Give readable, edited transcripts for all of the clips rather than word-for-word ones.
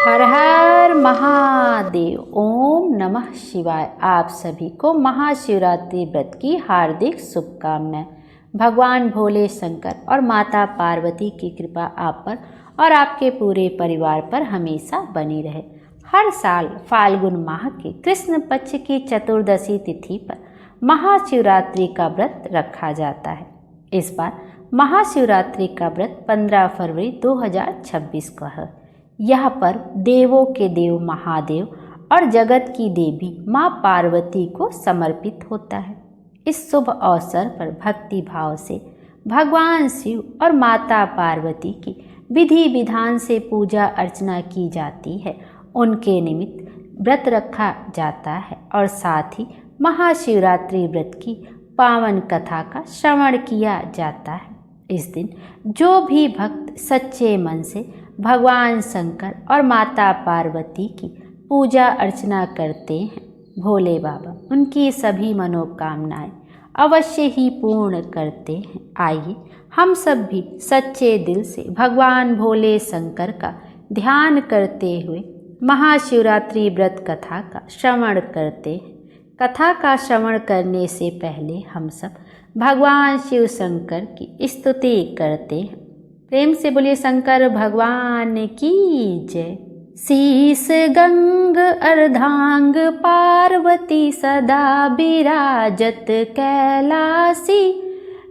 हर हर महादेव। ओम नमः शिवाय। आप सभी को महाशिवरात्रि व्रत की हार्दिक शुभकामनाएं। भगवान भोले शंकर और माता पार्वती की कृपा आप पर और आपके पूरे परिवार पर हमेशा बनी रहे। हर साल फाल्गुन माह के कृष्ण पक्ष की चतुर्दशी तिथि पर महाशिवरात्रि का व्रत रखा जाता है। इस बार महाशिवरात्रि का व्रत 15 फरवरी 2026 को है। यह पर्व देवों के देव महादेव और जगत की देवी माँ पार्वती को समर्पित होता है। इस शुभ अवसर पर भक्ति भाव से भगवान शिव और माता पार्वती की विधि विधान से पूजा अर्चना की जाती है। उनके निमित्त व्रत रखा जाता है और साथ ही महाशिवरात्रि व्रत की पावन कथा का श्रवण किया जाता है। इस दिन जो भी भक्त सच्चे मन से भगवान शंकर और माता पार्वती की पूजा अर्चना करते हैं, भोले बाबा उनकी सभी मनोकामनाएं अवश्य ही पूर्ण करते हैं। आइए हम सब भी सच्चे दिल से भगवान भोले शंकर का ध्यान करते हुए महाशिवरात्रि व्रत कथा का श्रवण करते हैं। कथा का श्रवण करने से पहले हम सब भगवान शिव शंकर की स्तुति करते हैं। प्रेम से बोलिए शंकर भगवान की जय। शीस गंग अर्धांग पार्वती सदा विराजत कैलासी,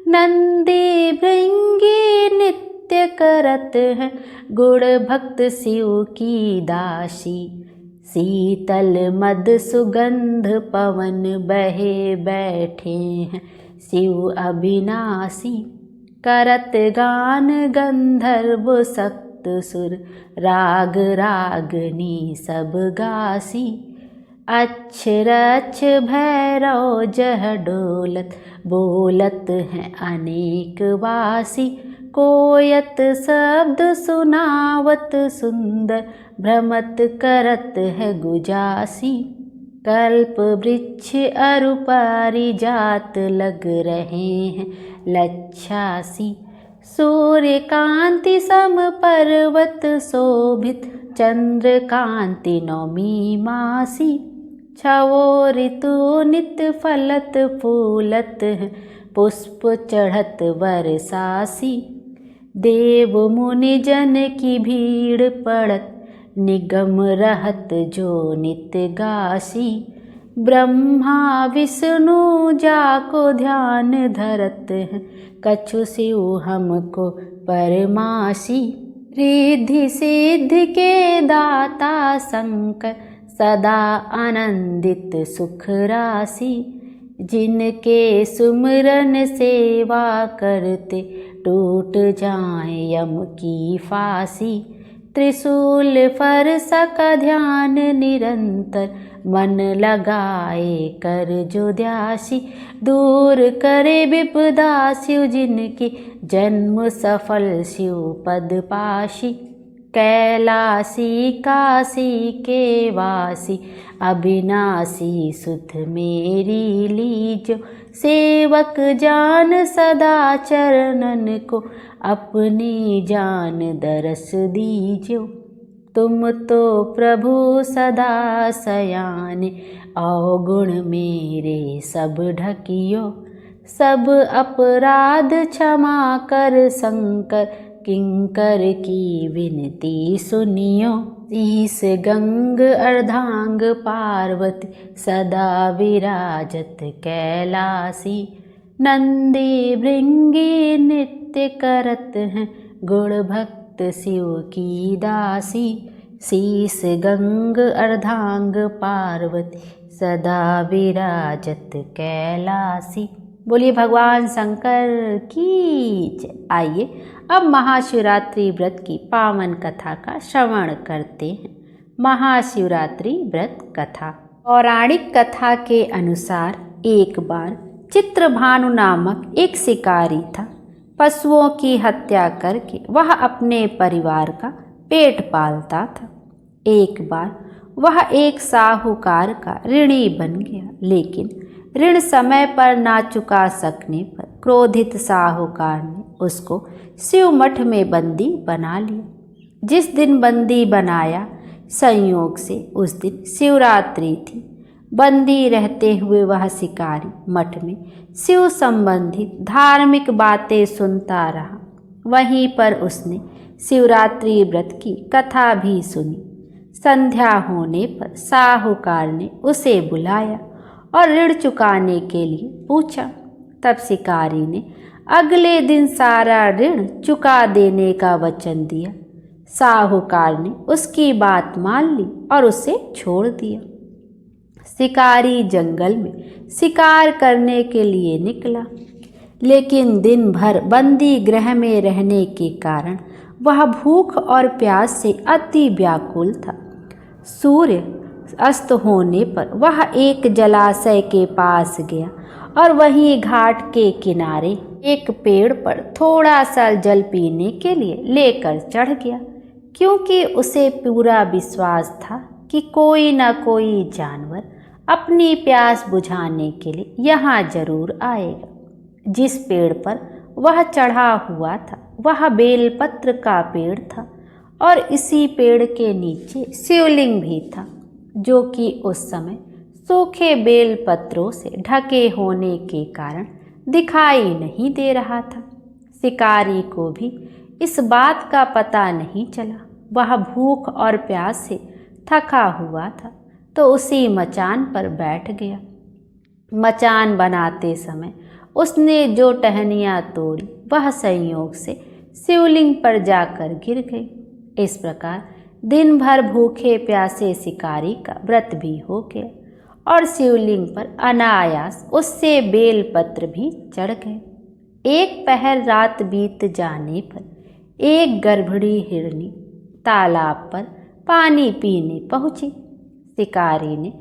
नंदी भृंगी नित्य करत है गुण भक्त शिव की दासी। शीतल मद सुगंध पवन बहे बैठे हैं शिव अविनाशी। करत गान गंधर्व सप्त सुर राग रागनी सब गासी। अक्षरक्ष भैरव जह डोलत बोलत हैं अनेक वासी। कोयत शब्द सुनावत सुंदर भ्रमत करत है गुजासी। कल्प वृक्ष अरु पारिजात लग रहे हैं लच्छासी। सूर्य कांति सम पर्वत शोभित चंद्र कांति नौमी मासी। छवो ऋतु नित फलत फूलत पुष्प चढ़त बरसासी। देव मुनि जन की भीड़ पड़त निगम रहत जो नित्य गासी। ब्रह्मा विष्णु जाको ध्यान धरत हैं कछु शिव हमको परमासी। रिद्धि सिद्धि के दाता शंकर सदा आनंदित सुख राशि। जिनके सुमिरन सेवा करते टूट जाए यम की फांसी। त्रिशूल फरसा का ध्यान निरंतर मन लगाए कर जो ध्यासी। दूर करे विपदा शिव जिनकी जन्म सफल शिव पद पाशी। कैलासी काशी के वासी अविनाशी सुध मेरी लीजो। सेवक जान सदा चरणन को अपनी जान दरस दीजो। तुम तो प्रभु सदा सयाने अवगुण मेरे सब ढकियो। सब अपराध क्षमा कर शंकर किंकर की विनती सुनियो। शीस गंग अर्धांग पार्वती सदा विराजत कैलासी। नंदी भृंगी नित्य करत हैं गुण भक्त शिव की दासी। शीस गंग अर्धांग पार्वती सदा विराजत कैलासी। बोलिए भगवान शंकर की जय। आइए अब महाशिवरात्रि व्रत की पावन कथा का श्रवण करते हैं। महाशिवरात्रि व्रत कथा। पौराणिक कथा के अनुसार एक बार चित्रभानु नामक एक शिकारी था। पशुओं की हत्या करके वह अपने परिवार का पेट पालता था। एक बार वह एक साहूकार का ऋणी बन गया, लेकिन ऋण समय पर ना चुका सकने पर क्रोधित साहूकार ने उसको शिव मठ में बंदी बना लिया। जिस दिन बंदी बनाया संयोग से उस दिन शिवरात्रि थी। बंदी रहते हुए वह शिकारी मठ में शिव संबंधित धार्मिक बातें सुनता रहा। वहीं पर उसने शिवरात्रि व्रत की कथा भी सुनी। संध्या होने पर साहूकार ने उसे बुलाया और ऋण चुकाने के लिए पूछा। तब शिकारी ने अगले दिन सारा ऋण चुका देने का वचन दिया। साहूकार ने उसकी बात मान ली और उसे छोड़ दिया। शिकारी जंगल में शिकार करने के लिए निकला, लेकिन दिन भर बंदी गृह में रहने के कारण वह भूख और प्यास से अति व्याकुल था। सूर्य अस्त होने पर वह एक जलाशय के पास गया और वहीं घाट के किनारे एक पेड़ पर थोड़ा सा जल पीने के लिए लेकर चढ़ गया, क्योंकि उसे पूरा विश्वास था कि कोई न कोई जानवर अपनी प्यास बुझाने के लिए यहाँ जरूर आएगा। जिस पेड़ पर वह चढ़ा हुआ था वह बेलपत्र का पेड़ था और इसी पेड़ के नीचे शिवलिंग भी था, जो कि उस समय सूखे बेलपत्रों से ढके होने के कारण दिखाई नहीं दे रहा था। शिकारी को भी इस बात का पता नहीं चला। वह भूख और प्यास से थका हुआ था तो उसी मचान पर बैठ गया। मचान बनाते समय उसने जो टहनियाँ तोड़ी वह संयोग से शिवलिंग पर जाकर गिर गई। इस प्रकार दिन भर भूखे प्यासे शिकारी का व्रत भी हो गया और शिवलिंग पर अनायास उससे बेलपत्र भी चढ़ गए। एक पहर रात बीत जाने पर एक गर्भणी हिरनी तालाब पर पानी पीने पहुंची। शिकारी ने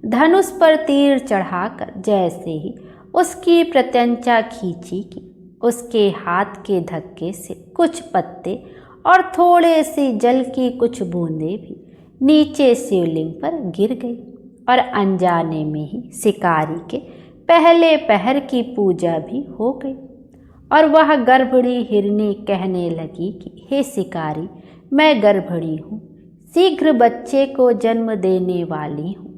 धनुष पर तीर चढ़ाकर जैसे ही उसकी प्रत्यंचा खींची कि उसके हाथ के धक्के से कुछ पत्ते और थोड़े से जल की कुछ बूंदें भी नीचे शिवलिंग पर गिर गई और अनजाने में ही शिकारी के पहले पहर की पूजा भी हो गई। और वह गर्भणी हिरनी कहने लगी कि हे शिकारी, मैं गर्भणी हूँ, शीघ्र बच्चे को जन्म देने वाली हूँ।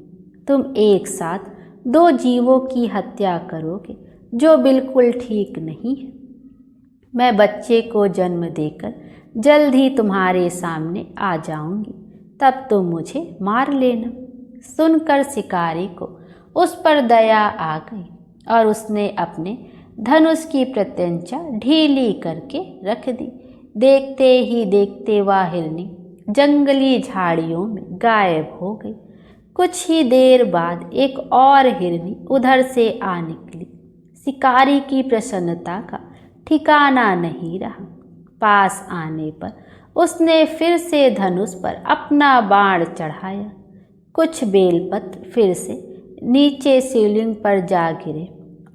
तुम एक साथ दो जीवों की हत्या करोगे, जो बिल्कुल ठीक नहीं है। मैं बच्चे को जन्म देकर जल्द ही तुम्हारे सामने आ जाऊंगी, तब तुम मुझे मार लेना। सुनकर शिकारी को उस पर दया आ गई और उसने अपने धनुष की प्रत्यंचा ढीली करके रख दी। देखते ही देखते वह हिरनी जंगली झाड़ियों में गायब हो गई। कुछ ही देर बाद एक और हिरनी उधर से आ निकली। शिकारी की प्रसन्नता का ठिकाना नहीं रहा। पास आने पर उसने फिर से धनुष पर अपना बाण चढ़ाया। कुछ बेलपत्र फिर से नीचे शिवलिंग पर जा गिरे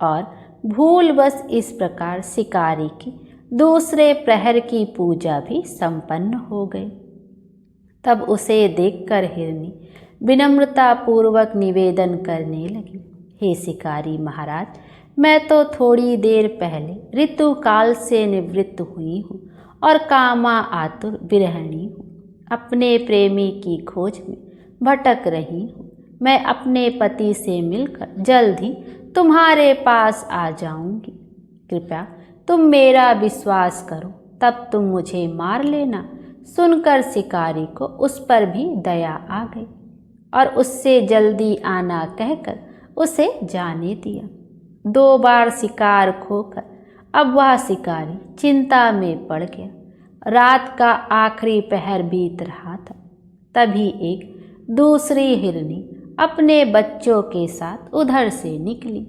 और भूलवश इस प्रकार शिकारी की दूसरे प्रहर की पूजा भी संपन्न हो गई। तब उसे देखकर हिरनी विनम्रता पूर्वक निवेदन करने लगी, हे शिकारी महाराज, मैं तो थोड़ी देर पहले ऋतुकाल से निवृत्त हुई हूँ और कामा आतुर विरहिणी हूँ। अपने प्रेमी की खोज में भटक रही हूँ। मैं अपने पति से मिलकर जल्द ही तुम्हारे पास आ जाऊंगी। कृपया तुम मेरा विश्वास करो, तब तुम मुझे मार लेना। सुनकर शिकारी को उस पर भी दया आ गई और उससे जल्दी आना कहकर उसे जाने दिया। 2 बार शिकार खोकर अब वह शिकारी चिंता में पड़ गया। रात का आखिरी पहर बीत रहा था। तभी एक दूसरी हिरनी अपने बच्चों के साथ उधर से निकली।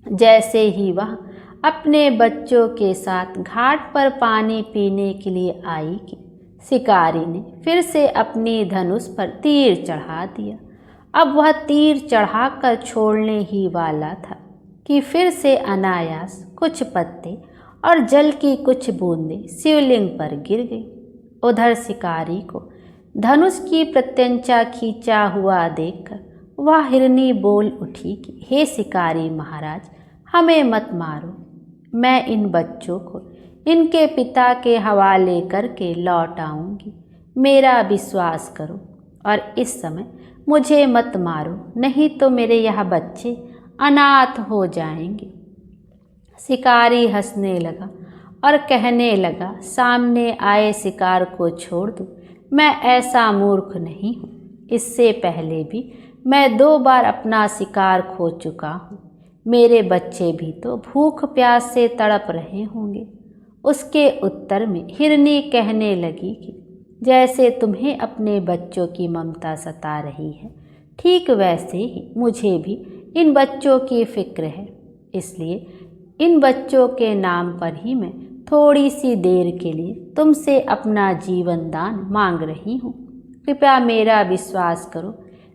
जैसे ही वह अपने बच्चों के साथ घाट पर पानी पीने के लिए आई कि शिकारी ने फिर से अपनी धनुष पर तीर चढ़ा दिया। अब वह तीर चढ़ाकर छोड़ने ही वाला था कि फिर से अनायास कुछ पत्ते और जल की कुछ बूंदें शिवलिंग पर गिर गई। उधर शिकारी को धनुष की प्रत्यंचा खींचा हुआ देखकर वह हिरनी बोल उठी कि हे शिकारी महाराज, हमें मत मारो। मैं इन बच्चों को इनके पिता के हवाले करके लौट आऊंगी। मेरा विश्वास करो। और इस समय मुझे मत मारो, नहीं तो मेरे यह बच्चे अनाथ हो जाएंगे। शिकारी हंसने लगा और कहने लगा, सामने आए शिकार को छोड़ दो, मैं ऐसा मूर्ख नहीं हूँ। इससे पहले भी मैं 2 बार अपना शिकार खो चुका हूँ। मेरे बच्चे भी तो भूख प्यास से तड़प रहे होंगे। उसके उत्तर में हिरनी कहने लगी कि जैसे तुम्हें अपने बच्चों की ममता सता रही है, ठीक वैसे ही मुझे भी इन बच्चों की फिक्र है। इसलिए इन बच्चों के नाम पर ही मैं थोड़ी सी देर के लिए तुमसे अपना जीवन दान मांग रही हूँ। कृपया मेरा विश्वास करो,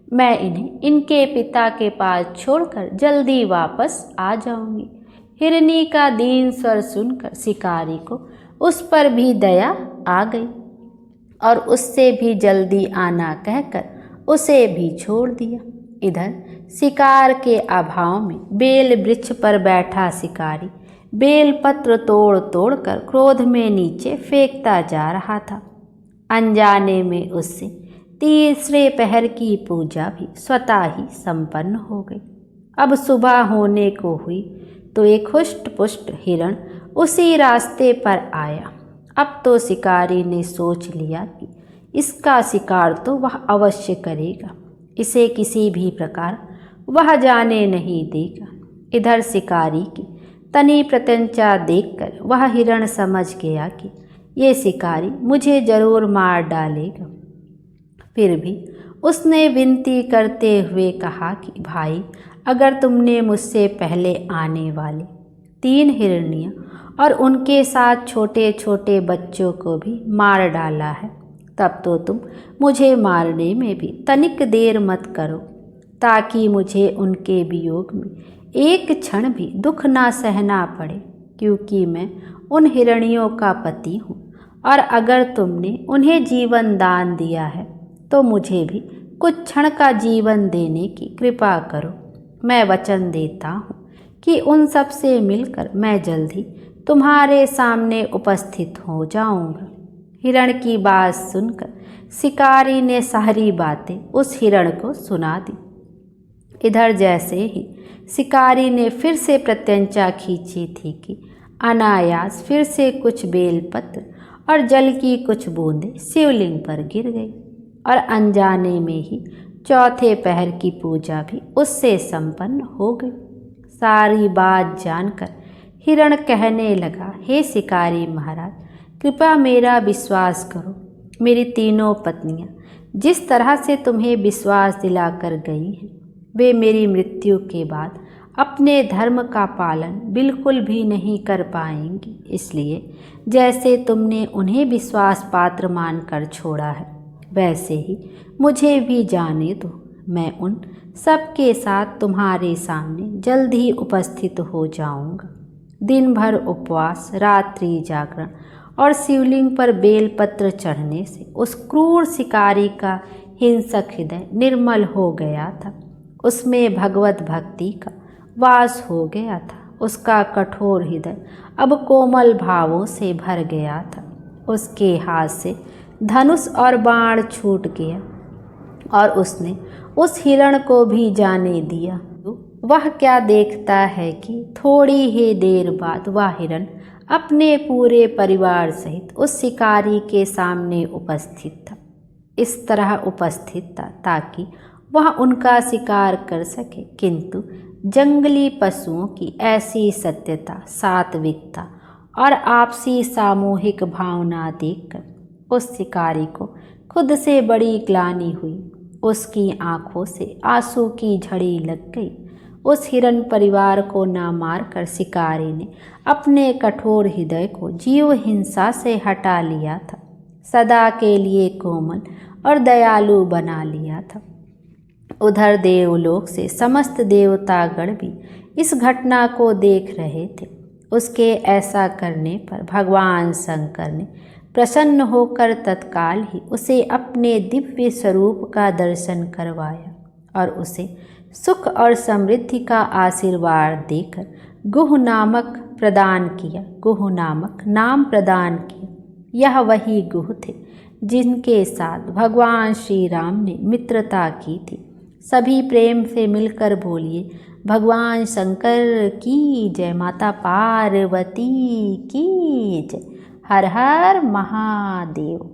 मैं इन्हें इनके पिता के पास छोड़कर जल्दी वापस आ जाऊंगी। हिरनी का दीन स्वर सुनकर शिकारी को उस पर भी दया आ गई और उससे भी जल्दी आना कहकर उसे भी छोड़ दिया। इधर शिकार के अभाव में बेल वृक्ष पर बैठा शिकारी बेल पत्र तोड़ तोड़ कर क्रोध में नीचे फेंकता जा रहा था। अनजाने में उससे तीसरे पहर की पूजा भी स्वतः ही संपन्न हो गई। अब सुबह होने को हुई तो एक हुष्ट पुष्ट हिरण उसी रास्ते पर आया। अब तो शिकारी ने सोच लिया कि इसका शिकार तो वह अवश्य करेगा, इसे किसी भी प्रकार वह जाने नहीं देगा। इधर शिकारी की तनी प्रत्यंचा देखकर वह हिरण समझ गया कि ये शिकारी मुझे जरूर मार डालेगा। फिर भी उसने विनती करते हुए कहा कि भाई, अगर तुमने मुझसे पहले आने वाले 3 हिरनियाँ और उनके साथ छोटे छोटे बच्चों को भी मार डाला है, तब तो तुम मुझे मारने में भी तनिक देर मत करो, ताकि मुझे उनके वियोग में एक क्षण भी दुख ना सहना पड़े, क्योंकि मैं उन हिरणियों का पति हूँ। और अगर तुमने उन्हें जीवन दान दिया है तो मुझे भी कुछ क्षण का जीवन देने की कृपा करो। मैं वचन देता हूँ कि उन सब से मिलकर मैं जल्द ही तुम्हारे सामने उपस्थित हो जाऊंगा। हिरण की बात सुनकर शिकारी ने सारी बातें उस हिरण को सुना दी। इधर जैसे ही शिकारी ने फिर से प्रत्यंचा खींची थी कि अनायास फिर से कुछ बेलपत्र और जल की कुछ बूंदें शिवलिंग पर गिर गई और अनजाने में ही चौथे पहर की पूजा भी उससे संपन्न हो गई। सारी बात जानकर हिरण कहने लगा, हे शिकारी महाराज, कृपया मेरा विश्वास करो। मेरी 3 पत्नियां जिस तरह से तुम्हें विश्वास दिलाकर गई हैं, वे मेरी मृत्यु के बाद अपने धर्म का पालन बिल्कुल भी नहीं कर पाएंगी। इसलिए जैसे तुमने उन्हें विश्वास पात्र मानकर छोड़ा है, वैसे ही मुझे भी जाने दो। मैं उन सब के साथ तुम्हारे सामने जल्द ही उपस्थित हो जाऊंगा। दिन भर उपवास, रात्रि जागरण और शिवलिंग पर बेलपत्र चढ़ने से उस क्रूर शिकारी का हिंसक हृदय निर्मल हो गया था। उसमें भगवत भक्ति का वास हो गया था। उसका कठोर हृदय अब कोमल भावों से भर गया था। उसके हाथ से धनुष और बाण छूट गया और उसने उस हिरण को भी जाने दिया। वह क्या देखता है कि थोड़ी ही देर बाद वह हिरण अपने पूरे परिवार सहित उस शिकारी के सामने उपस्थित था। इस तरह उपस्थित था ताकि वह उनका शिकार कर सके, किंतु जंगली पशुओं की ऐसी सत्यता, सात्विकता और आपसी सामूहिक भावना देखकर उस शिकारी को खुद से बड़ी ग्लानि हुई। उसकी आंखों से आंसू की झड़ी लग गई। उस हिरण परिवार को ना मारकर शिकारी ने अपने कठोर हृदय को जीव हिंसा से हटा लिया था, सदा के लिए कोमल और दयालु बना लिया था। उधर देवलोक से समस्त देवतागण भी इस घटना को देख रहे थे। उसके ऐसा करने पर भगवान शंकर ने प्रसन्न होकर तत्काल ही उसे अपने दिव्य स्वरूप का दर्शन करवाया और उसे सुख और समृद्धि का आशीर्वाद देकर गुह नामक नाम प्रदान किया। यह वही गुह थे जिनके साथ भगवान श्री राम ने मित्रता की थी। सभी प्रेम से मिलकर बोलिए, भगवान शंकर की जय, माता पार्वती की जय, हर हर महादेव।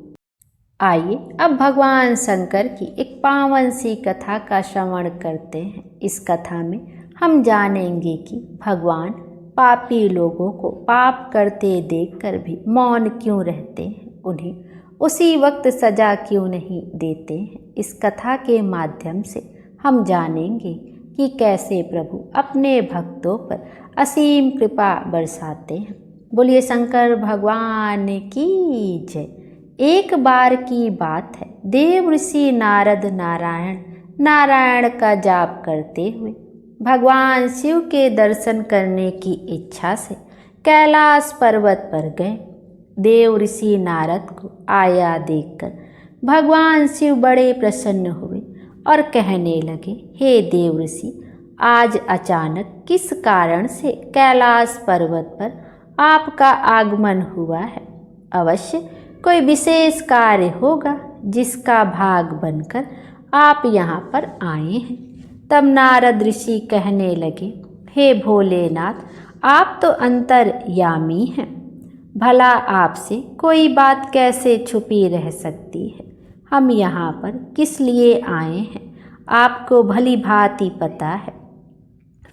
आइए अब भगवान शंकर की एक पावन सी कथा का श्रवण करते हैं। इस कथा में हम जानेंगे कि भगवान पापी लोगों को पाप करते देखकर भी मौन क्यों रहते हैं, उन्हें उसी वक्त सजा क्यों नहीं देते हैं। इस कथा के माध्यम से हम जानेंगे कि कैसे प्रभु अपने भक्तों पर असीम कृपा बरसाते हैं। बोलिए शंकर भगवान की जय। एक बार की बात है, देव ऋषि नारद नारायण का जाप करते हुए भगवान शिव के दर्शन करने की इच्छा से कैलाश पर्वत पर गए। देव ऋषि नारद को आया देखकर भगवान शिव बड़े प्रसन्न हुए और कहने लगे, हे देव ऋषि, आज अचानक किस कारण से कैलाश पर्वत पर आपका आगमन हुआ है? अवश्य कोई विशेष कार्य होगा जिसका भाग बनकर आप यहाँ पर आए हैं। तब नारद ऋषि कहने लगे, हे भोलेनाथ, आप तो अंतर्यामी हैं, भला आपसे कोई बात कैसे छुपी रह सकती है? हम यहाँ पर किस लिए आए हैं आपको भली भांति पता है।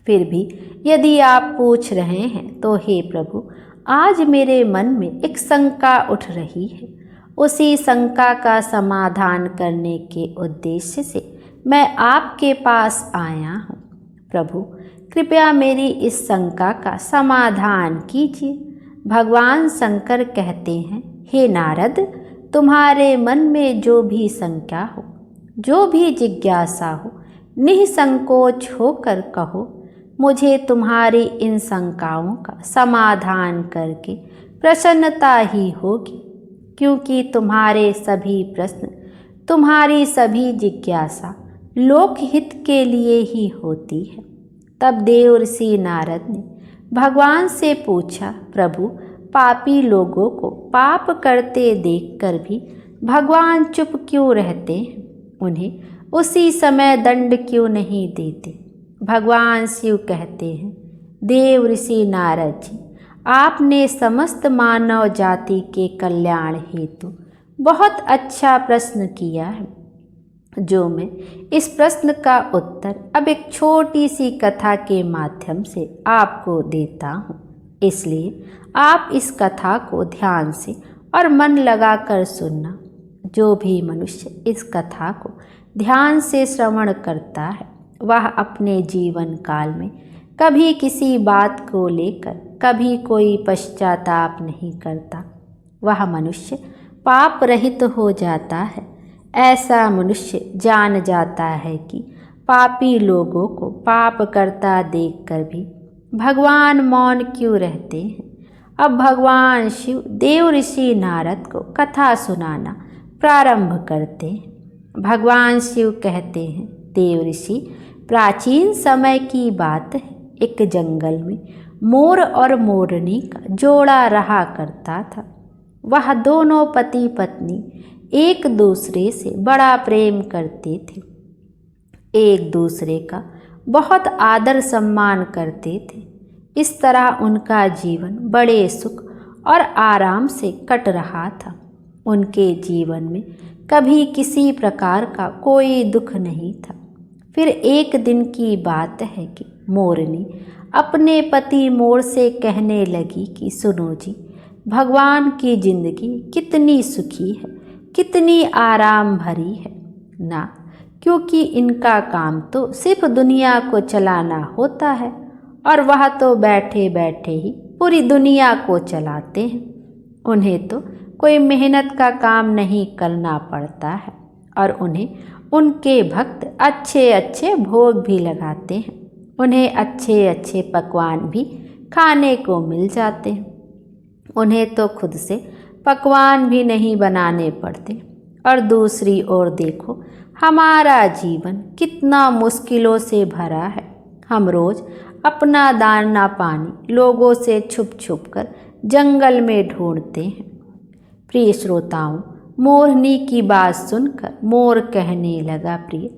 फिर भी यदि आप पूछ रहे हैं तो हे प्रभु, आज मेरे मन में एक शंका उठ रही है। उसी शंका का समाधान करने के उद्देश्य से मैं आपके पास आया हूँ। प्रभु कृपया मेरी इस शंका का समाधान कीजिए। भगवान शंकर कहते हैं, हे नारद, तुम्हारे मन में जो भी शंका हो, जो भी जिज्ञासा हो, निसंकोच होकर कहो। मुझे तुम्हारी इन शंकाओं का समाधान करके प्रसन्नता ही होगी, क्योंकि तुम्हारे सभी प्रश्न, तुम्हारी सभी जिज्ञासा लोकहित के लिए ही होती है। तब देव ऋषि नारद ने भगवान से पूछा, प्रभु पापी लोगों को पाप करते देखकर भी भगवान चुप क्यों रहते हैं? उन्हें उसी समय दंड क्यों नहीं देते? भगवान शिव कहते हैं, देव ऋषि नारद जी, आपने समस्त मानव जाति के कल्याण हेतु बहुत अच्छा प्रश्न किया है, जो मैं इस प्रश्न का उत्तर अब एक छोटी सी कथा के माध्यम से आपको देता हूँ। इसलिए आप इस कथा को ध्यान से और मन लगाकर सुनना। जो भी मनुष्य इस कथा को ध्यान से श्रवण करता है, वह अपने जीवन काल में कभी किसी बात को लेकर कभी कोई पश्चाताप नहीं करता। वह मनुष्य पाप रहित हो जाता है। ऐसा मनुष्य जान जाता है कि पापी लोगों को पाप करता देखकर भी भगवान मौन क्यों रहते हैं। अब भगवान शिव देव ऋषि नारद को कथा सुनाना प्रारंभ करते हैं। भगवान शिव कहते हैं, देव ऋषि, प्राचीन समय की बात है, एक जंगल में मोर और मोरनी का जोड़ा रहा करता था। वह दोनों पति पत्नी एक दूसरे से बड़ा प्रेम करते थे, एक दूसरे का बहुत आदर सम्मान करते थे। इस तरह उनका जीवन बड़े सुख और आराम से कट रहा था। उनके जीवन में कभी किसी प्रकार का कोई दुख नहीं था। फिर एक दिन की बात है कि मोरनी अपने पति मोर से कहने लगी कि सुनो जी, भगवान की जिंदगी कितनी सुखी है, कितनी आराम भरी है ना, क्योंकि इनका काम तो सिर्फ दुनिया को चलाना होता है और वह तो बैठे बैठे ही पूरी दुनिया को चलाते हैं। उन्हें तो कोई मेहनत का काम नहीं करना पड़ता है और उन्हें उनके भक्त अच्छे अच्छे भोग भी लगाते हैं। उन्हें अच्छे अच्छे पकवान भी खाने को मिल जाते हैं। उन्हें तो खुद से पकवान भी नहीं बनाने पड़ते। और दूसरी ओर देखो, हमारा जीवन कितना मुश्किलों से भरा है। हम रोज़ अपना दाना पानी लोगों से छुप छुप कर जंगल में ढूंढते हैं। प्रिय श्रोताओं, मोरनी की बात सुनकर मोर कहने लगा, प्रिय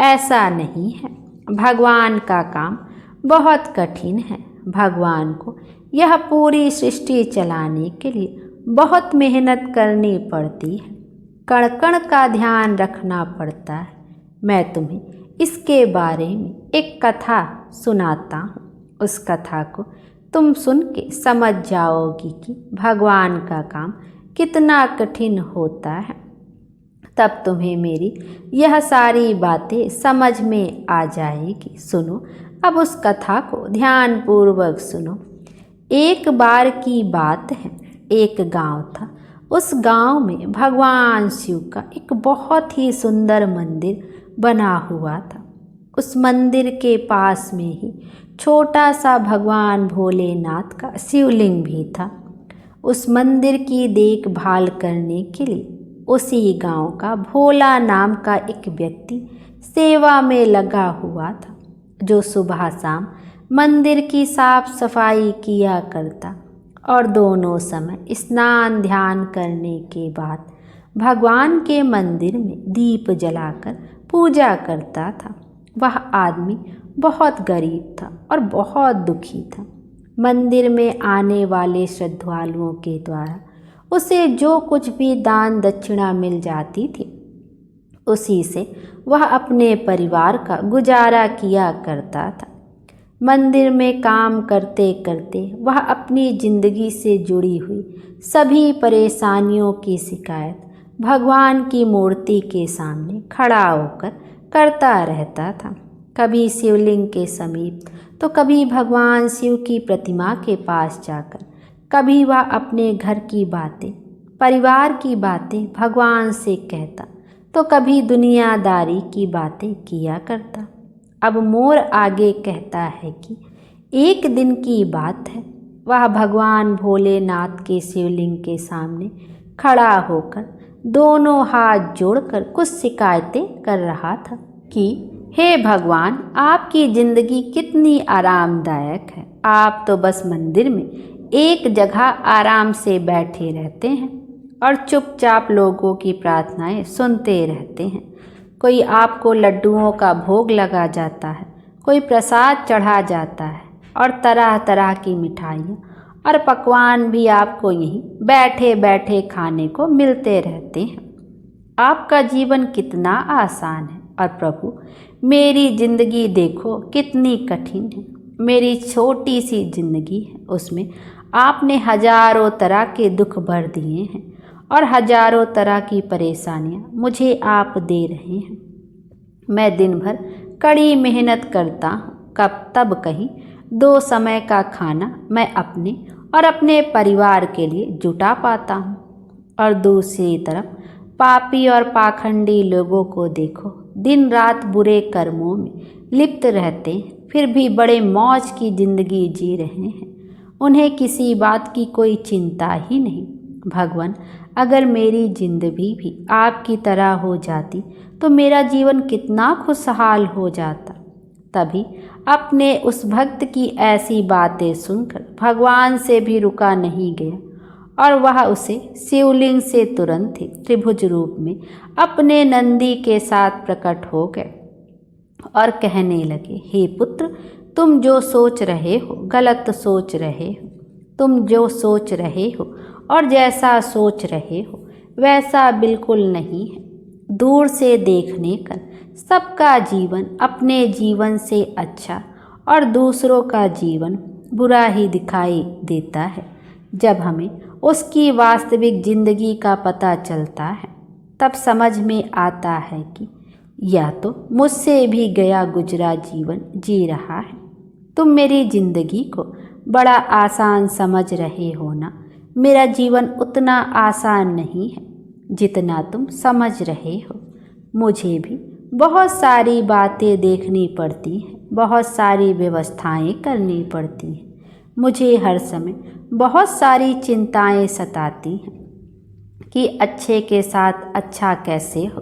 ऐसा नहीं है, भगवान का काम बहुत कठिन है। भगवान को यह पूरी सृष्टि चलाने के लिए बहुत मेहनत करनी पड़ती है, कण कण का ध्यान रखना पड़ता है। मैं तुम्हें इसके बारे में एक कथा सुनाता हूँ। उस कथा को तुम सुन के समझ जाओगी कि भगवान का काम कितना कठिन होता है। तब तुम्हें मेरी यह सारी बातें समझ में आ जाएगी। सुनो, अब उस कथा को ध्यानपूर्वक सुनो। एक बार की बात है, एक गांव था। उस गांव में भगवान शिव का एक बहुत ही सुंदर मंदिर बना हुआ था। उस मंदिर के पास में ही छोटा सा भगवान भोलेनाथ का शिवलिंग भी था। उस मंदिर की देखभाल करने के लिए उसी गांव का भोला नाम का एक व्यक्ति सेवा में लगा हुआ था, जो सुबह शाम मंदिर की साफ सफाई किया करता और दोनों समय स्नान ध्यान करने के बाद भगवान के मंदिर में दीप जलाकर पूजा करता था। वह आदमी बहुत गरीब था और बहुत दुखी था। मंदिर में आने वाले श्रद्धालुओं के द्वारा उसे जो कुछ भी दान दक्षिणा मिल जाती थी, उसी से वह अपने परिवार का गुजारा किया करता था। मंदिर में काम करते करते वह अपनी जिंदगी से जुड़ी हुई सभी परेशानियों की शिकायत भगवान की मूर्ति के सामने खड़ा होकर करता रहता था। कभी शिवलिंग के समीप तो कभी भगवान शिव की प्रतिमा के पास जाकर, कभी वह अपने घर की बातें, परिवार की बातें भगवान से कहता, तो कभी दुनियादारी की बातें किया करता। अब मोर आगे कहता है कि एक दिन की बात है, वह भगवान भोलेनाथ के शिवलिंग के सामने खड़ा होकर दोनों हाथ जोड़कर कुछ शिकायतें कर रहा था कि हे भगवान, आपकी ज़िंदगी कितनी आरामदायक है। आप तो बस मंदिर में एक जगह आराम से बैठे रहते हैं और चुपचाप लोगों की प्रार्थनाएं सुनते रहते हैं। कोई आपको लड्डुओं का भोग लगा जाता है, कोई प्रसाद चढ़ा जाता है और तरह तरह की मिठाइयाँ और पकवान भी आपको यहीं बैठे बैठे खाने को मिलते रहते हैं। आपका जीवन कितना आसान है और प्रभु, मेरी ज़िंदगी देखो कितनी कठिन है। मेरी छोटी सी ज़िंदगी है, उसमें आपने हजारों तरह के दुख भर दिए हैं और हजारों तरह की परेशानियां मुझे आप दे रहे हैं। मैं दिन भर कड़ी मेहनत करता हूँ, तब कहीं 2 समय का खाना मैं अपने और अपने परिवार के लिए जुटा पाता हूँ। और दूसरी तरफ पापी और पाखंडी लोगों को देखो, दिन रात बुरे कर्मों में लिप्त रहते हैं, फिर भी बड़े मौज की ज़िंदगी जी रहे हैं। उन्हें किसी बात की कोई चिंता ही नहीं। भगवान, अगर मेरी जिंदगी भी आपकी तरह हो जाती तो मेरा जीवन कितना खुशहाल हो जाता। तभी अपने उस भक्त की ऐसी बातें सुनकर भगवान से भी रुका नहीं गया और वह उसे शिवलिंग से तुरंत ही त्रिभुज रूप में अपने नंदी के साथ प्रकट हो गए और कहने लगे, हे पुत्र, तुम जो सोच रहे हो गलत सोच रहे हो। तुम जो सोच रहे हो और जैसा सोच रहे हो वैसा बिल्कुल नहीं है। दूर से देखने पर सबका जीवन अपने जीवन से अच्छा और दूसरों का जीवन बुरा ही दिखाई देता है। जब हमें उसकी वास्तविक जिंदगी का पता चलता है, तब समझ में आता है कि यह तो मुझसे भी गया गुजरा जीवन जी रहा है। तुम मेरी जिंदगी को बड़ा आसान समझ रहे हो ना। मेरा जीवन उतना आसान नहीं है जितना तुम समझ रहे हो। मुझे भी बहुत सारी बातें देखनी पड़ती हैं, बहुत सारी व्यवस्थाएं करनी पड़ती हैं। मुझे हर समय बहुत सारी चिंताएं सताती हैं कि अच्छे के साथ अच्छा कैसे हो,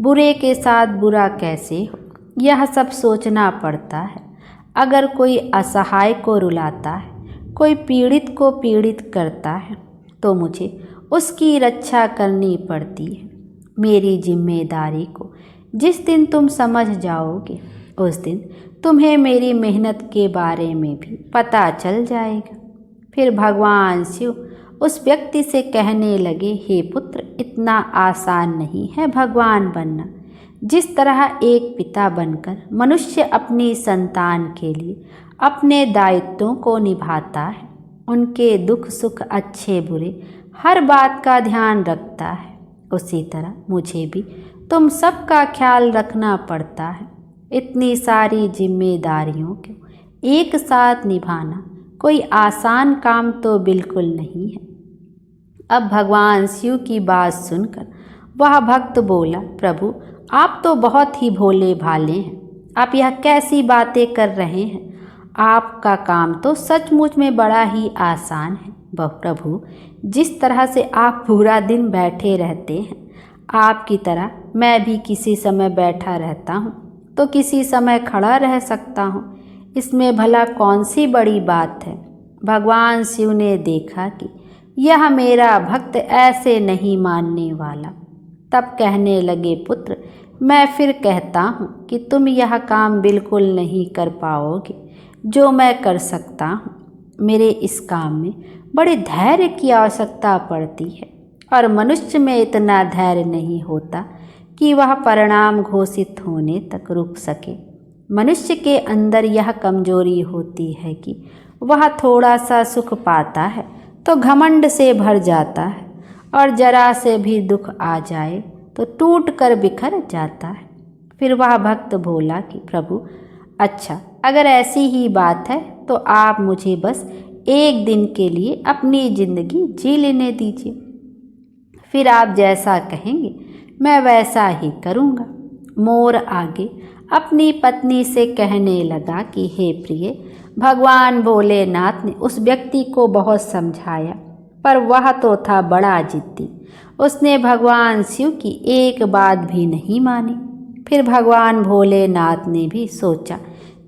बुरे के साथ बुरा कैसे हो। यह सब सोचना पड़ता है। अगर कोई असहाय को रुलाता है, कोई पीड़ित को पीड़ित करता है, तो मुझे उसकी रक्षा करनी पड़ती है। मेरी जिम्मेदारी को जिस दिन तुम समझ जाओगे उस दिन तुम्हें मेरी मेहनत के बारे में भी पता चल जाएगा। फिर भगवान शिव उस व्यक्ति से कहने लगे, हे पुत्र, इतना आसान नहीं है भगवान बनना। जिस तरह एक पिता बनकर मनुष्य अपनी संतान के लिए अपने दायित्वों को निभाता है, उनके दुख सुख अच्छे बुरे हर बात का ध्यान रखता है, उसी तरह मुझे भी तुम सबका ख्याल रखना पड़ता है। इतनी सारी जिम्मेदारियों को एक साथ निभाना कोई आसान काम तो बिल्कुल नहीं है। अब भगवान शिव की बात सुनकर वह भक्त बोला, प्रभु आप तो बहुत ही भोले भाले हैं, आप यह कैसी बातें कर रहे हैं? आपका काम तो सचमुच में बड़ा ही आसान है। प्रभु, जिस तरह से आप पूरा दिन बैठे रहते हैं, आपकी तरह मैं भी किसी समय बैठा रहता हूँ तो किसी समय खड़ा रह सकता हूँ, इसमें भला कौन सी बड़ी बात है। भगवान शिव ने देखा कि यह मेरा भक्त ऐसे नहीं मानने वाला, तब कहने लगे, पुत्र मैं फिर कहता हूँ कि तुम यह काम बिल्कुल नहीं कर पाओगे जो मैं कर सकता हूँ। मेरे इस काम में बड़े धैर्य की आवश्यकता पड़ती है और मनुष्य में इतना धैर्य नहीं होता कि वह परिणाम घोषित होने तक रुक सके। मनुष्य के अंदर यह कमजोरी होती है कि वह थोड़ा सा सुख पाता है तो घमंड से भर जाता है और जरा से भी दुख आ जाए तो टूट कर बिखर जाता है। फिर वह भक्त बोला कि प्रभु अच्छा, अगर ऐसी ही बात है तो आप मुझे बस एक दिन के लिए अपनी जिंदगी जी लेने दीजिए, फिर आप जैसा कहेंगे मैं वैसा ही करूँगा। मोर आगे अपनी पत्नी से कहने लगा कि हे प्रिय, भगवान भोलेनाथ ने उस व्यक्ति को बहुत समझाया पर वह तो था बड़ा जिद्दी, उसने भगवान शिव की एक बात भी नहीं मानी। फिर भगवान भोलेनाथ ने भी सोचा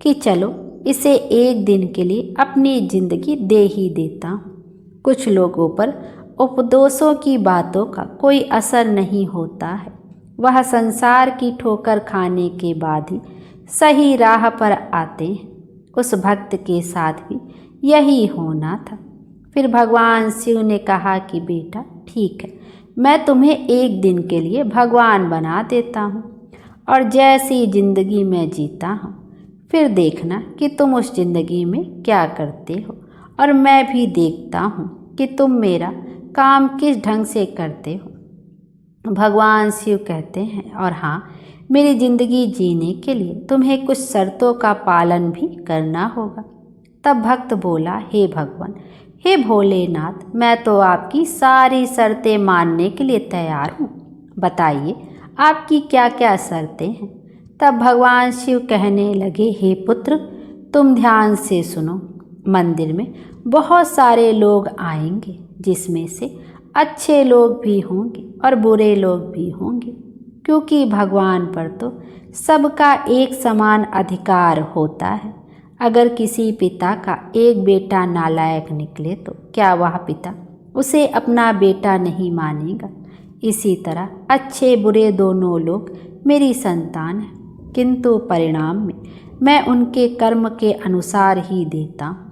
कि चलो इसे एक दिन के लिए अपनी जिंदगी दे ही देता हूँ। कुछ लोगों पर उपदेशों की बातों का कोई असर नहीं होता है, वह संसार की ठोकर खाने के बाद ही सही राह पर आते हैं। उस भक्त के साथ भी यही होना था। फिर भगवान शिव ने कहा कि बेटा ठीक है, मैं तुम्हें एक दिन के लिए भगवान बना देता हूँ और जैसी जिंदगी मैं जीता हूँ फिर देखना कि तुम उस जिंदगी में क्या करते हो और मैं भी देखता हूँ कि तुम मेरा काम किस ढंग से करते हो। भगवान शिव कहते हैं, और हाँ, मेरी ज़िंदगी जीने के लिए तुम्हें कुछ शर्तों का पालन भी करना होगा। तब भक्त बोला, हे भगवान, हे भोलेनाथ, मैं तो आपकी सारी शर्तें मानने के लिए तैयार हूँ, बताइए आपकी क्या क्या शर्तें हैं। तब भगवान शिव कहने लगे, हे पुत्र, तुम ध्यान से सुनो। मंदिर में बहुत सारे लोग आएंगे, जिसमें से अच्छे लोग भी होंगे और बुरे लोग भी होंगे, क्योंकि भगवान पर तो सबका एक समान अधिकार होता है। अगर किसी पिता का एक बेटा नालायक निकले तो क्या वह पिता उसे अपना बेटा नहीं मानेगा? इसी तरह अच्छे बुरे दोनों लोग मेरी संतान हैं, किंतु परिणाम में मैं उनके कर्म के अनुसार ही देता हूँ।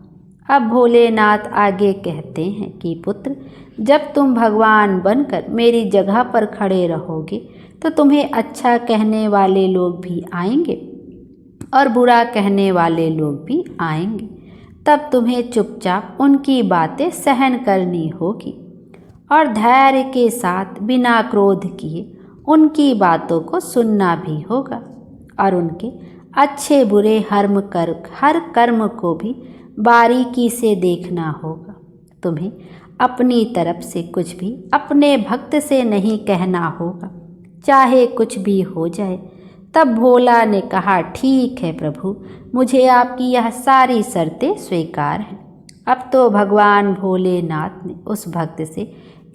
अब भोलेनाथ आगे कहते हैं कि पुत्र, जब तुम भगवान बनकर मेरी जगह पर खड़े रहोगे तो तुम्हें अच्छा कहने वाले लोग भी आएंगे और बुरा कहने वाले लोग भी आएंगे। तब तुम्हें चुपचाप उनकी बातें सहन करनी होगी और धैर्य के साथ बिना क्रोध किए उनकी बातों को सुनना भी होगा और उनके अच्छे बुरे हर कर्म को भी बारीकी से देखना होगा। तुम्हें अपनी तरफ से कुछ भी अपने भक्त से नहीं कहना होगा, चाहे कुछ भी हो जाए। तब भोला ने कहा, ठीक है प्रभु, मुझे आपकी यह सारी शर्तें स्वीकार हैं। अब तो भगवान भोलेनाथ ने उस भक्त से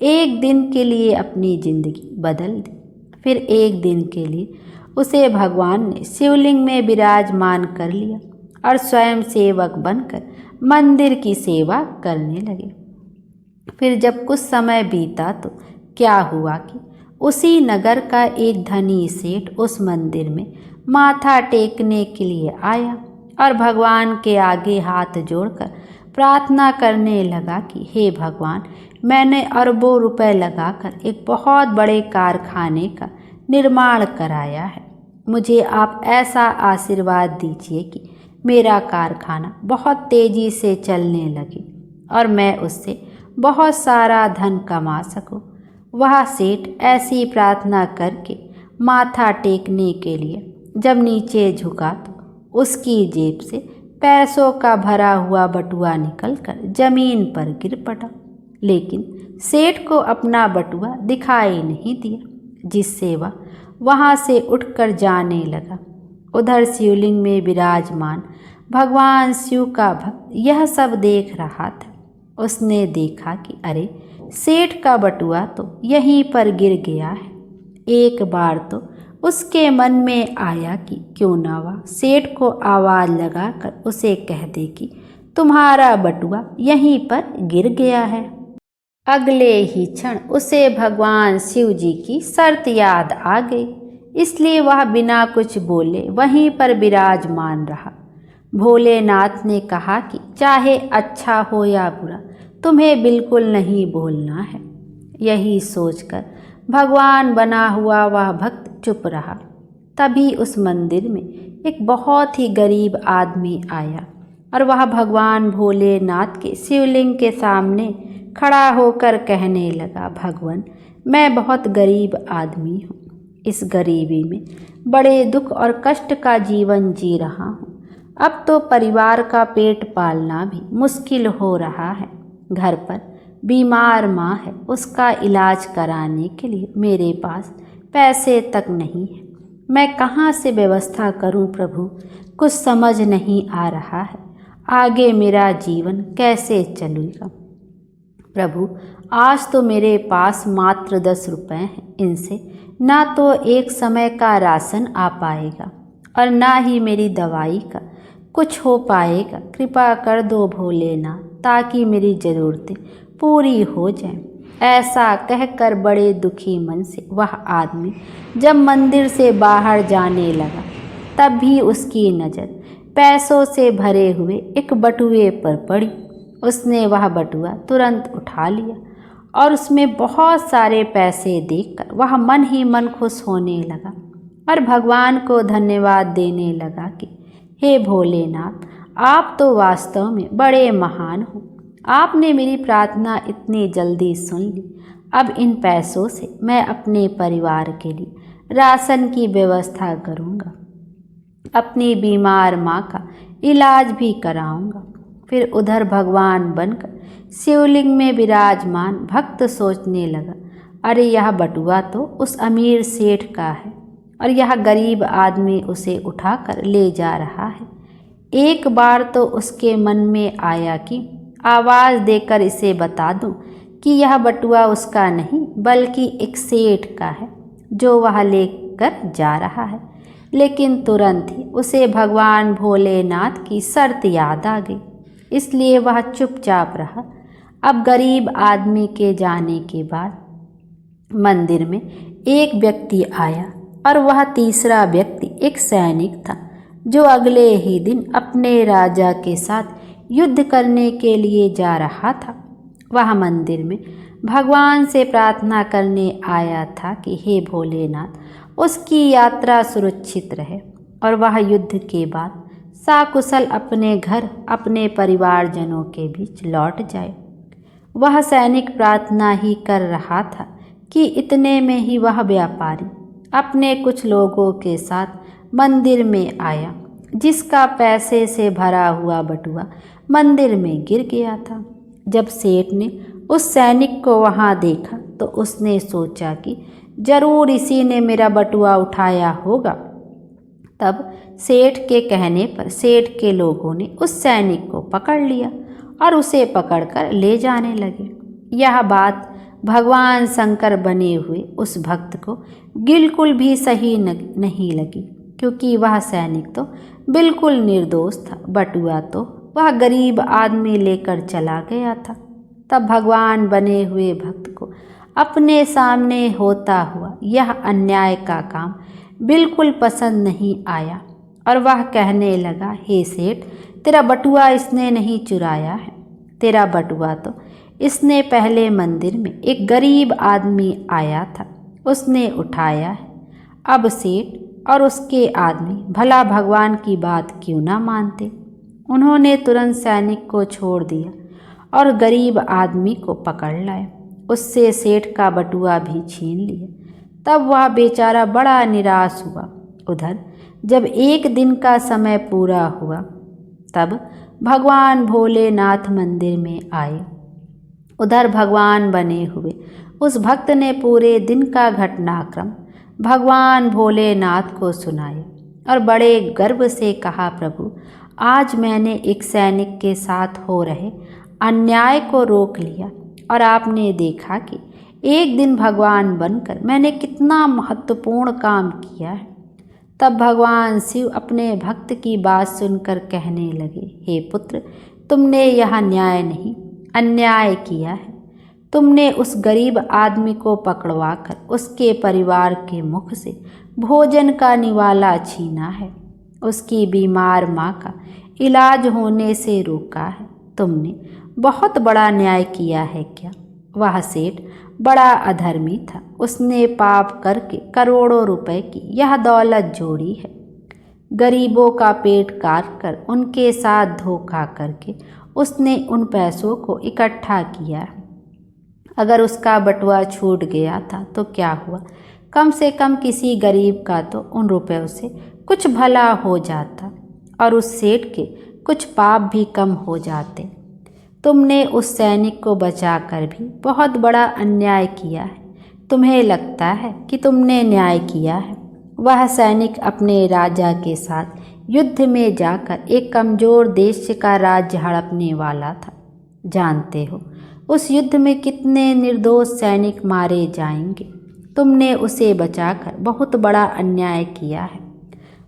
एक दिन के लिए अपनी जिंदगी बदल दी। फिर एक दिन के लिए उसे भगवान ने शिवलिंग में विराजमान कर लिया और स्वयं सेवक बनकर मंदिर की सेवा करने लगे। फिर जब कुछ समय बीता तो क्या हुआ कि उसी नगर का एक धनी सेठ उस मंदिर में माथा टेकने के लिए आया और भगवान के आगे हाथ जोड़कर प्रार्थना करने लगा कि हे भगवान, मैंने अरबों रुपए लगाकर एक बहुत बड़े कारखाने का निर्माण कराया है। मुझे आप ऐसा आशीर्वाद दीजिए कि मेरा कारखाना बहुत तेज़ी से चलने लगे और मैं उससे बहुत सारा धन कमा सकूं। वह सेठ ऐसी प्रार्थना करके माथा टेकने के लिए जब नीचे झुका तो उसकी जेब से पैसों का भरा हुआ बटुआ निकलकर जमीन पर गिर पड़ा, लेकिन सेठ को अपना बटुआ दिखाई नहीं दिया, जिससे वह वहाँ से उठकर जाने लगा। उधर शिवलिंग में विराजमान भगवान शिव का भक्त यह सब देख रहा था। उसने देखा कि अरे, सेठ का बटुआ तो यहीं पर गिर गया है। एक बार तो उसके मन में आया कि क्यों ना वह सेठ को आवाज़ लगाकर उसे कह दे कि तुम्हारा बटुआ यहीं पर गिर गया है। अगले ही क्षण उसे भगवान शिव जी की शर्त याद आ गई, इसलिए वह बिना कुछ बोले वहीं पर विराजमान रहा। भोलेनाथ ने कहा कि चाहे अच्छा हो या बुरा, तुम्हें बिल्कुल नहीं बोलना है। यही सोचकर भगवान बना हुआ वह भक्त चुप रहा। तभी उस मंदिर में एक बहुत ही गरीब आदमी आया और वह भगवान भोलेनाथ के शिवलिंग के सामने खड़ा होकर कहने लगा, भगवान, मैं बहुत गरीब आदमी हूँ। इस गरीबी में बड़े दुख और कष्ट का जीवन जी रहा हूँ। अब तो परिवार का पेट पालना भी मुश्किल हो रहा है। घर पर बीमार माँ है, उसका इलाज कराने के लिए मेरे पास पैसे तक नहीं है। मैं कहाँ से व्यवस्था करूं प्रभु, कुछ समझ नहीं आ रहा है। आगे मेरा जीवन कैसे चलेगा प्रभु। आज तो मेरे पास मात्र 10 रुपये हैं। इनसे ना तो एक समय का राशन आ पाएगा और ना ही मेरी दवाई का कुछ हो पाएगा। कृपा कर दो भोलेनाथ, ताकि मेरी ज़रूरतें पूरी हो जाएं। ऐसा कहकर बड़े दुखी मन से वह आदमी जब मंदिर से बाहर जाने लगा, तब भी उसकी नज़र पैसों से भरे हुए एक बटुए पर पड़ी। उसने वह बटुआ तुरंत उठा लिया और उसमें बहुत सारे पैसे देखकर वह मन ही मन खुश होने लगा और भगवान को धन्यवाद देने लगा कि हे भोलेनाथ, आप तो वास्तव में बड़े महान हो। आपने मेरी प्रार्थना इतनी जल्दी सुन ली। अब इन पैसों से मैं अपने परिवार के लिए राशन की व्यवस्था करूँगा, अपनी बीमार माँ का इलाज भी कराऊँगा। फिर उधर भगवान बनकर शिवलिंग में विराजमान भक्त सोचने लगा, अरे यह बटुआ तो उस अमीर सेठ का है और यह गरीब आदमी उसे उठाकर ले जा रहा है। एक बार तो उसके मन में आया कि आवाज़ देकर इसे बता दूं कि यह बटुआ उसका नहीं बल्कि एक सेठ का है जो वह लेकर जा रहा है। लेकिन तुरंत ही उसे भगवान भोलेनाथ की शर्त याद आ गई, इसलिए वह चुपचाप रहा। अब गरीब आदमी के जाने के बाद मंदिर में एक व्यक्ति आया और वह तीसरा व्यक्ति एक सैनिक था जो अगले ही दिन अपने राजा के साथ युद्ध करने के लिए जा रहा था। वह मंदिर में भगवान से प्रार्थना करने आया था कि हे भोलेनाथ, उसकी यात्रा सुरक्षित रहे और वह युद्ध के बाद साकुशल अपने घर अपने परिवारजनों के बीच लौट जाए। वह सैनिक प्रार्थना ही कर रहा था कि इतने में ही वह व्यापारी अपने कुछ लोगों के साथ मंदिर में आया, जिसका पैसे से भरा हुआ बटुआ मंदिर में गिर गया था। जब सेठ ने उस सैनिक को वहां देखा तो उसने सोचा कि जरूर इसी ने मेरा बटुआ उठाया होगा। तब सेठ के कहने पर सेठ के लोगों ने उस सैनिक को पकड़ लिया और उसे पकड़कर ले जाने लगे। यह बात भगवान शंकर बने हुए उस भक्त को बिल्कुल भी सही नहीं लगी, क्योंकि वह सैनिक तो बिल्कुल निर्दोष था। बटुआ तो वह गरीब आदमी लेकर चला गया था। तब भगवान बने हुए भक्त को अपने सामने होता हुआ यह अन्याय का काम बिल्कुल पसंद नहीं आया और वह कहने लगा, हे सेठ, तेरा बटुआ इसने नहीं चुराया है। तेरा बटुआ तो इसने पहले मंदिर में एक गरीब आदमी आया था, उसने उठाया है। अब सेठ और उसके आदमी भला भगवान की बात क्यों ना मानते। उन्होंने तुरंत सैनिक को छोड़ दिया और गरीब आदमी को पकड़ लाए, उससे सेठ का बटुआ भी छीन लिया। तब वह बेचारा बड़ा निराश हुआ। उधर जब एक दिन का समय पूरा हुआ तब भगवान भोलेनाथ मंदिर में आए। उधर भगवान बने हुए उस भक्त ने पूरे दिन का घटनाक्रम भगवान भोलेनाथ को सुनाया और बड़े गर्व से कहा, प्रभु, आज मैंने एक सैनिक के साथ हो रहे अन्याय को रोक लिया और आपने देखा कि एक दिन भगवान बनकर मैंने कितना महत्वपूर्ण काम किया है। तब भगवान शिव अपने भक्त की बात सुनकर कहने लगे, हे पुत्र, तुमने यह न्याय नहीं अन्याय किया है। तुमने उस गरीब आदमी को पकड़वाकर उसके परिवार के मुख से भोजन का निवाला छीना है, उसकी बीमार माँ का इलाज होने से रोका है। तुमने बहुत बड़ा न्याय किया है क्या? वह सेठ बड़ा अधर्मी था, उसने पाप करके करोड़ों रुपए की यह दौलत जोड़ी है। गरीबों का पेट काट कर उनके साथ धोखा करके उसने उन पैसों को इकट्ठा किया है। अगर उसका बटुआ छूट गया था तो क्या हुआ, कम से कम किसी गरीब का तो उन रुपयों से कुछ भला हो जाता और उस सेठ के कुछ पाप भी कम हो जाते। तुमने उस सैनिक को बचाकर भी बहुत बड़ा अन्याय किया है। तुम्हें लगता है कि तुमने न्याय किया है। वह सैनिक अपने राजा के साथ युद्ध में जाकर एक कमज़ोर देश का राज्य हड़पने वाला था। जानते हो उस युद्ध में कितने निर्दोष सैनिक मारे जाएंगे। तुमने उसे बचाकर बहुत बड़ा अन्याय किया है।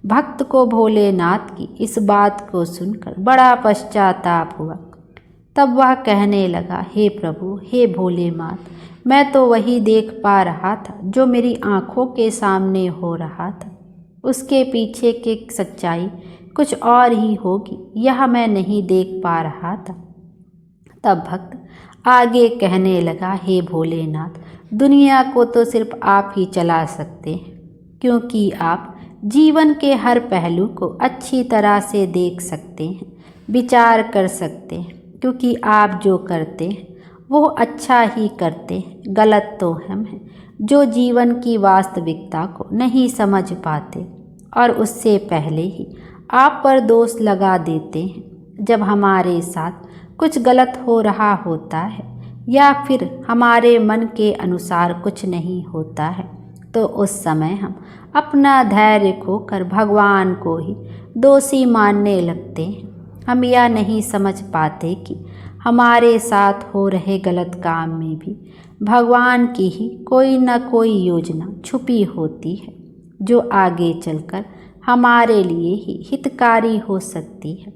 भक्त को भोलेनाथ की इस बात को सुनकर बड़ा पश्चाताप हुआ। तब वह कहने लगा, हे प्रभु, हे भोलेनाथ, मैं तो वही देख पा रहा था जो मेरी आँखों के सामने हो रहा था। उसके पीछे की सच्चाई कुछ और ही होगी, यह मैं नहीं देख पा रहा था। तब भक्त आगे कहने लगा, हे भोलेनाथ, दुनिया को तो सिर्फ आप ही चला सकते हैं, क्योंकि आप जीवन के हर पहलू को अच्छी तरह से देख सकते हैं, विचार कर सकते हैं, क्योंकि आप जो करते हैं वो अच्छा ही करते हैं। गलत तो हम हैं जो जीवन की वास्तविकता को नहीं समझ पाते और उससे पहले ही आप पर दोष लगा देते हैं। जब हमारे साथ कुछ गलत हो रहा होता है या फिर हमारे मन के अनुसार कुछ नहीं होता है तो उस समय हम अपना धैर्य खोकर भगवान को ही दोषी मानने लगते हैं। हम यह नहीं समझ पाते कि हमारे साथ हो रहे गलत काम में भी भगवान की ही कोई न कोई योजना छुपी होती है जो आगे चलकर हमारे लिए ही हितकारी हो सकती है।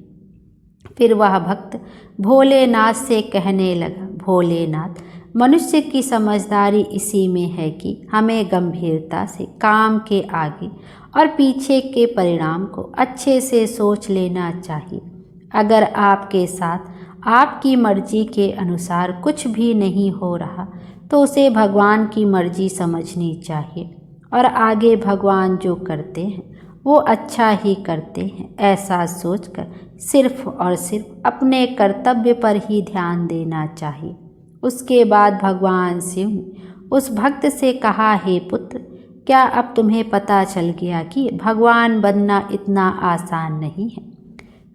फिर वह भक्त भोलेनाथ से कहने लगा, भोलेनाथ, मनुष्य की समझदारी इसी में है कि हमें गंभीरता से काम के आगे और पीछे के परिणाम को अच्छे से सोच लेना चाहिए। अगर आपके साथ आपकी मर्जी के अनुसार कुछ भी नहीं हो रहा तो उसे भगवान की मर्जी समझनी चाहिए और आगे भगवान जो करते हैं वो अच्छा ही करते हैं, ऐसा सोचकर सिर्फ और सिर्फ अपने कर्तव्य पर ही ध्यान देना चाहिए। उसके बाद भगवान शिव ने उस भक्त से कहा, हे पुत्र, क्या अब तुम्हें पता चल गया कि भगवान बनना इतना आसान नहीं है?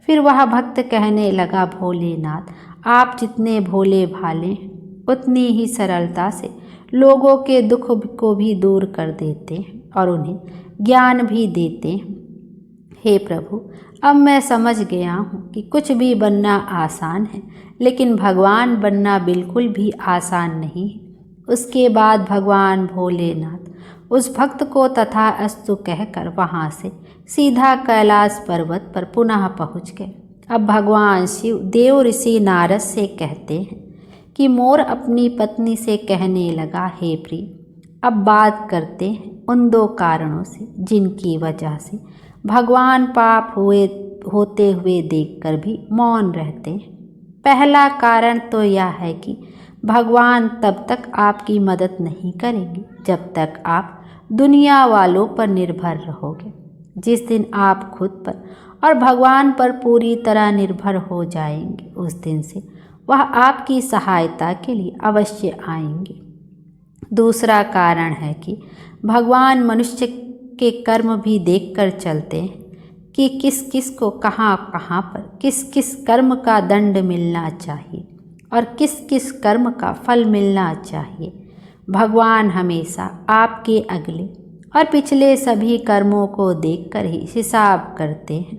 फिर वह भक्त कहने लगा, भोलेनाथ, आप जितने भोले भाले हैं उतनी ही सरलता से लोगों के दुख को भी दूर कर देते हैं और उन्हें ज्ञान भी देते हैं। हे प्रभु, अब मैं समझ गया हूँ कि कुछ भी बनना आसान है, लेकिन भगवान बनना बिल्कुल भी आसान नहीं है। उसके बाद भगवान भोलेनाथ उस भक्त को तथास्तु कहकर वहाँ से सीधा कैलाश पर्वत पर पुनः पहुँच गए। अब भगवान शिव देव ऋषि नारद से कहते हैं, कि मोर अपनी पत्नी से कहने लगा, हे प्रिय, अब बात करते हैं उन 2 कारणों से जिनकी वजह से भगवान पाप होते हुए देखकर भी मौन रहते हैं। पहला कारण तो यह है कि भगवान तब तक आपकी मदद नहीं करेंगे जब तक आप दुनिया वालों पर निर्भर रहोगे। जिस दिन आप खुद पर और भगवान पर पूरी तरह निर्भर हो जाएंगे, उस दिन से वह आपकी सहायता के लिए अवश्य आएंगे। दूसरा कारण है कि भगवान मनुष्य के कर्म भी देखकर चलते हैं कि किस किस को कहाँ कहाँ पर किस किस कर्म का दंड मिलना चाहिए और किस किस कर्म का फल मिलना चाहिए। भगवान हमेशा आपके अगले और पिछले सभी कर्मों को देखकर ही हिसाब करते हैं।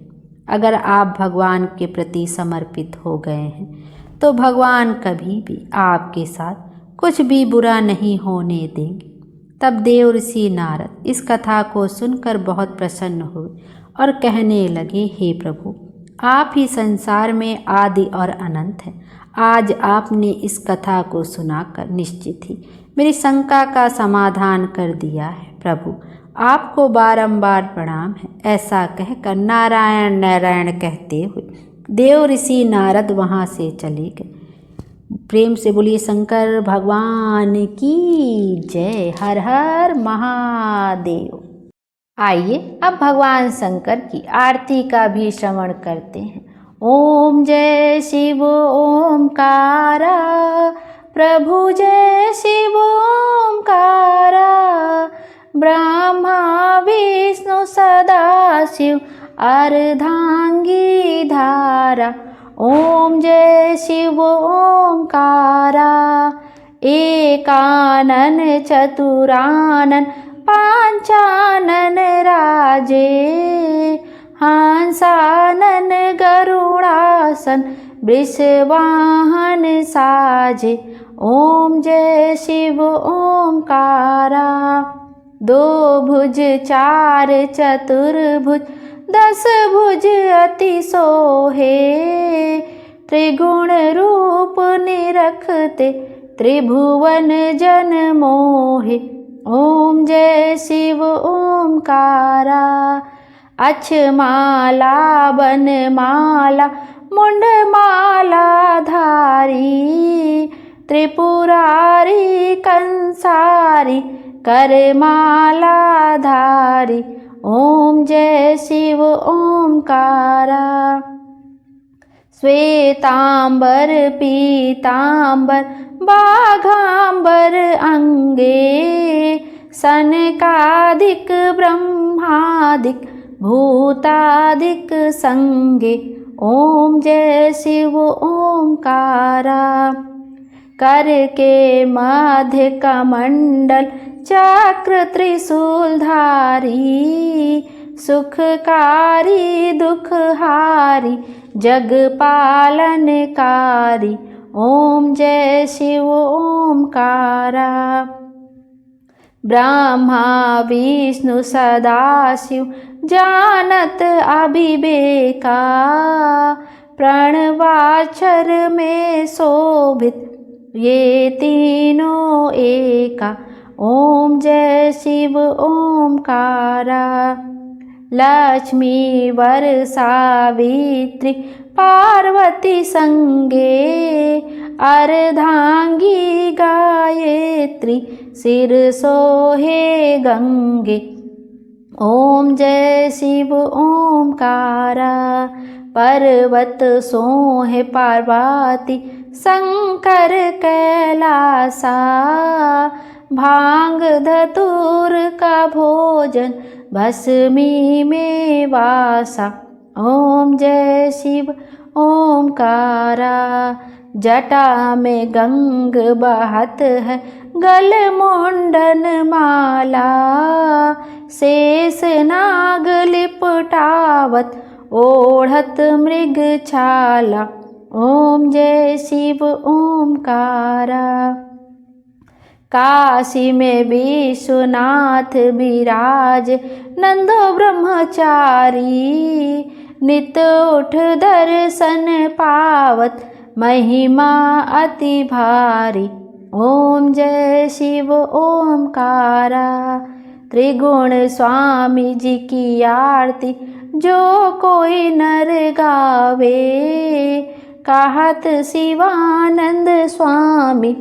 अगर आप भगवान के प्रति समर्पित हो गए हैं तो भगवान कभी भी आपके साथ कुछ भी बुरा नहीं होने देंगे। तब देव ऋषि नारद इस कथा को सुनकर बहुत प्रसन्न हुए और कहने लगे, हे प्रभु, आप ही संसार में आदि और अनंत हैं। आज आपने इस कथा को सुनाकर निश्चित ही मेरी शंका का समाधान कर दिया है। प्रभु, आपको बारंबार प्रणाम है। ऐसा कहकर नारायण नारायण कहते हुए देव ऋषि नारद वहाँ से चले गए। प्रेम से बोलिए शंकर भगवान की जय। हर हर महादेव। आइए अब भगवान शंकर की आरती का भी श्रवण करते हैं। ओम जय शिव ओमकारा, प्रभु जय शिव ओमकारा, ब्रह्मा विष्णु सदाशिव अर्धांगी धारा। ओम जय शिव ओमकारा, एकानन चतुरानन पांचानन राजे, हंसानन गरुड़ासन वृषवाहन साजे। ओम जय शिव ओमकारा, 2 भुज 4 चतुर्भुज 10 भुज अति सोहे, त्रिगुण रूप निरखते त्रिभुवन जन मोहे। ओम जय शिव ओमकारा, अक्षमाला बनमाला मुंडमाला धारी, त्रिपुरारी कंसारी करमाला धारी। ओम जय शिव ओमकारा, श्वेतांबर पीतांबर बाघांबर अंगे, सनकादिक ब्रह्मादिक भूतादिक संगे। ओम जय शिव ओमकारा, कर के मध्य कमंडल चक्र त्रिशूलधारी, सुखकारी दुखहारी जग पालनकारी। ओम जय शिव ओमकारा, ब्रह्मा विष्णु सदाशिव जानत अभिवेका, प्रणवाक्षर में शोभित ये तीनों एका। ओम जय शिव ओमकारा, लक्ष्मी वर सावित्री पार्वती संगे, अर्धांगी गायत्री सिर सोहे गंगे। ओम जय शिव ओमकारा, पर्वत सोहे पार्वती शंकर कैलासा, भांग धतूर का भोजन भस्मी में वासा। ओम जय शिव ओमकारा, जटा में गंग बहत है गल मुंडन माला, शेष नाग लिपटावत ओढ़त मृग छाला। ओम जय शिव ओमकारा, काशी में विश्वनाथ विराज नंदो ब्रह्मचारी, नित उठ दर्शन पावत महिमा अति भारी। ओम जय शिव ओमकारा। त्रिगुण स्वामी जी की आरती जो कोई नर गावे। कहत शिवानंद स्वामी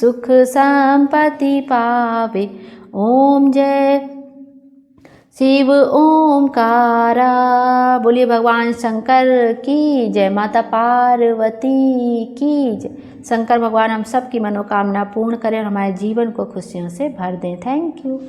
सुख संपत्ति पावे। ओम जय शिव ओमकारा। बोलिए भगवान शंकर की जय, माता पार्वती की जय। शंकर भगवान हम सब की मनोकामना पूर्ण करें और हमारे जीवन को खुशियों से भर दें। Thank you.